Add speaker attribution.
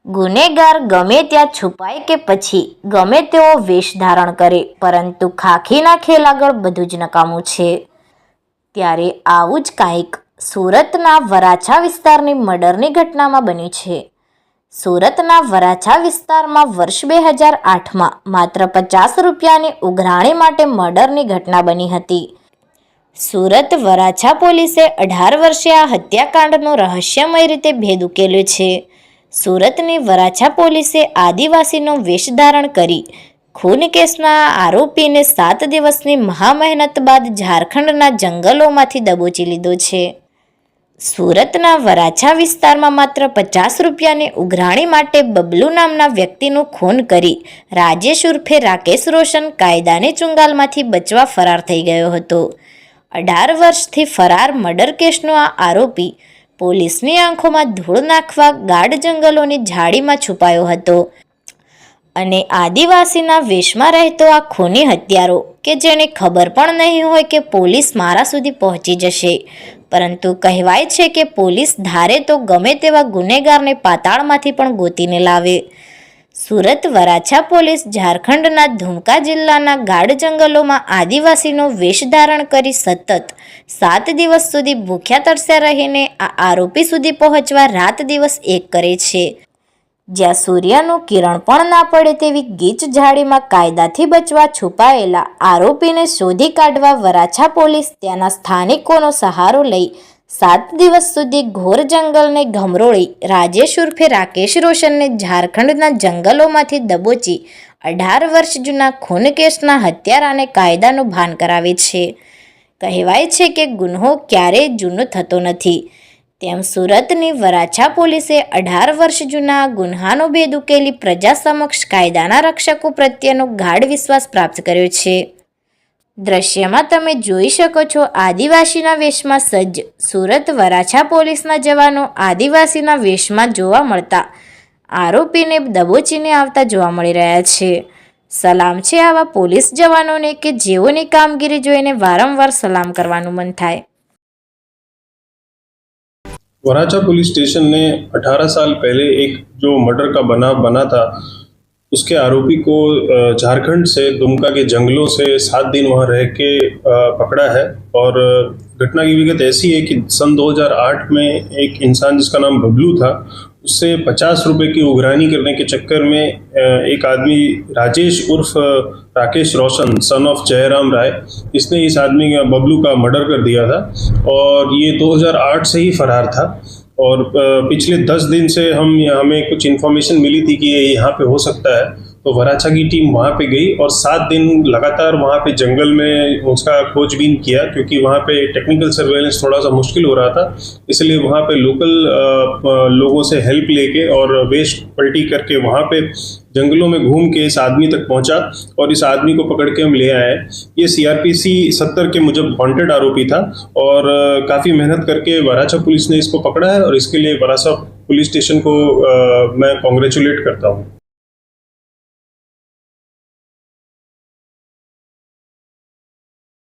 Speaker 1: ગુનેગાર ગમે ત્યાં છુપાય કે પછી ગમે તેવો વેશ ધારણ કરે, પરંતુ ખાખીના ખેલ આગળ બધું જ નકામું છે. ત્યારે આવું જ કાંઈક સુરતના વરાછા વિસ્તારની મર્ડરની ઘટનામાં બન્યું છે. સુરતના વરાછા વિસ્તારમાં વર્ષ 2008માં માત્ર 50 રૂપિયાની ઉઘરાણી માટે મર્ડરની ઘટના બની હતી. સુરત વરાછા પોલીસે 18 વર્ષે આ હત્યાકાંડનો રહસ્યમય રીતે ભેદ ઉકેલ્યો છે. સુરતની વરાછા પોલીસે આદિવાસીનો વેશ ધારણ કરી ખૂન કેસના આરોપીને 7 દિવસની મહામહેનત બાદ ઝારખંડના જંગલોમાંથી દબોચી લીધો છે. સુરતના વરાછા વિસ્તારમાં માત્ર 50 રૂપિયાની ઉઘરાણી માટે બબલુ નામના વ્યક્તિનું ખૂન કરી રાજેશ ઉર્ફે રાકેશ રોશન કાયદાની ચુંગાલમાંથી બચવા ફરાર થઈ ગયો હતો. 18 વર્ષથી ફરાર મર્ડર કેસનો આ આરોપી પોલીસની આંખોમાં ધૂળ નાખવા ગાઢ જંગલોની ઝાડીમાં છુપાયો હતો અને આદિવાસીના વેશમાં રહેતો આ ખૂની હત્યારો કે જેને ખબર પણ નહીં હોય કે પોલીસ મારા સુધી પહોંચી જશે, પરંતુ કહેવાય છે કે પોલીસ ધારે તો ગમે તેવા ગુનેગારને પાતાળમાંથી પણ ગોતીને લાવે. સુરત વરાછા પોલીસ ઝારખંડના ધુમકા જિલ્લાના ગાઢ જંગલોમાં આદિવાસીનો વેશ ધારણ કરી સતત 7 દિવસ સુધી ભૂખ્યા તરસ્યા રહીને આ આરોપી સુધી પહોંચવા રાત દિવસ એક કરે છે. જ્યાં સૂર્યનું કિરણ પણ ના પડે તેવી ગીચ ઝાડીમાં કાયદાથી બચવા છુપાયેલા આરોપીને શોધી કાઢવા વરાછા પોલીસ ત્યાંના સ્થાનિકોનો સહારો લઈ 7 દિવસ સુધી ઘોર જંગલને ઘમરોળી રાજેશ ઉર્ફે રાકેશ રોશનને ઝારખંડના જંગલોમાંથી દબોચી 18 વર્ષ જૂના ખૂન કેસના હત્યારાને કાયદાનું ભાન કરાવે છે. કહેવાય છે કે ગુન્હો ક્યારેય જૂનો થતો નથી, તેમ સુરતની વરાછા પોલીસે 18 વર્ષ જૂના ગુન્હાનો ભેદ ઉકેલી પ્રજા સમક્ષ કાયદાના રક્ષકો પ્રત્યેનો ગાઢ વિશ્વાસ પ્રાપ્ત કર્યો છે. દ્રશ્યમાં તમે જોઈ શકો છો આદિવાસીના વેશમાં સજ્જ સુરત વરાછા પોલીસના જવાનો આદિવાસીના વેશમાં જોવા મળતા આરોપીને દબોચીને આવતા જોવા મળી રહ્યા છે. સલામ છે આવા પોલીસ જવાનોને કે જેઓની કામગીરી જોઈને વારંવાર સલામ કરવાનું મન થાય.
Speaker 2: वराछा पुलिस स्टेशन ने 18 साल पहले एक जो मर्डर का बनाव बना था, उसके आरोपी को झारखंड से दुमका के जंगलों से 7 दिन वहाँ रह के पकड़ा है. और घटना की विगत ऐसी है कि सन 2008 में एक इंसान जिसका नाम बबलू था, उससे 50 रुपए की उघरानी करने के चक्कर में एक आदमी राजेश उर्फ राकेश रोशन सन ऑफ जयराम राय, इसने इस आदमी का बबलू का मर्डर कर दिया था और ये 2008 से ही फरार था. और पिछले 10 दिन से हमें कुछ इन्फॉर्मेशन मिली थी कि ये यहाँ पे हो सकता है, तो वराछा की टीम वहाँ पे गई और 7 दिन लगातार वहाँ पे जंगल में उसका खोजबीन किया, क्योंकि वहाँ पे टेक्निकल सर्वेलेंस थोड़ा सा मुश्किल हो रहा था. इसलिए वहाँ पे लोकल लोगों से हेल्प लेके और वेश पलटी करके वहाँ पे जंगलों में घूम के इस आदमी तक पहुँचा और इस आदमी को पकड़ के हम ले आए. ये CRPC 70 के मुजब वांटेड आरोपी था और काफ़ी मेहनत करके वराछा पुलिस ने इसको पकड़ा है और इसके लिए वराछा पुलिस स्टेशन को मैं कॉन्ग्रेचुलेट करता हूँ.